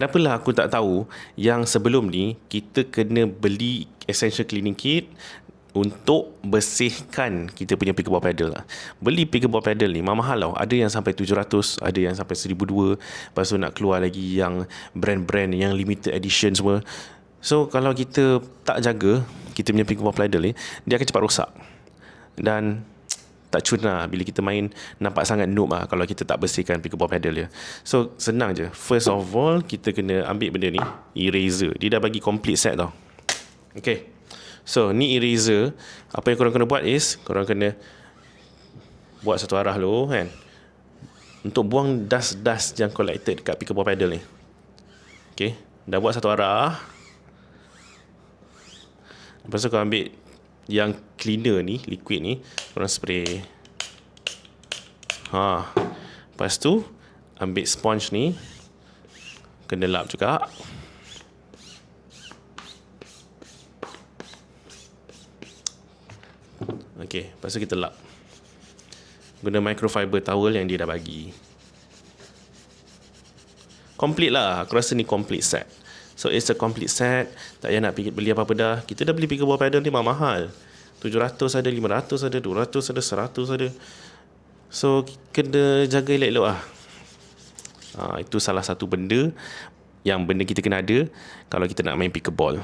Kenapalah aku tak tahu yang sebelum ni kita kena beli essential cleaning kit untuk bersihkan kita punya pickleball paddle lah. Beli pickleball paddle ni mahal tau. Ada yang sampai 700, ada yang sampai 1,200. Lepas tu nak keluar lagi yang brand-brand yang limited edition semua. So kalau kita tak jaga kita punya pickleball paddle ni, dia akan cepat rosak. Dan tak cun lah bila kita main, nampak sangat noob lah kalau kita tak bersihkan pickleball paddle dia. So senang je. First of all, kita kena ambil benda ni, eraser. Dia dah bagi complete set tau. Okay, so ni eraser. Apa yang korang kena buat is, korang kena buat satu arah dulu kan, untuk buang dust-dust yang collected dekat pickleball paddle ni. Okay, dah buat satu arah. Lepas tu korang ambil yang cleaner ni, liquid ni, korang spray. Lepas tu ambil sponge ni, kena lap juga. Okay, lepas tu kita lap guna microfiber towel yang dia dah bagi. Complete lah. Aku rasa ni complete set. So it's a complete set. Tak payah nak beli apa-apa dah. Kita dah beli pickleball paddle ni mahal. 700 ada, 500 ada, 200 ada, 100 ada. So kena jaga elok-elok lah. Itu salah satu benda yang kita kena ada kalau kita nak main pickleball.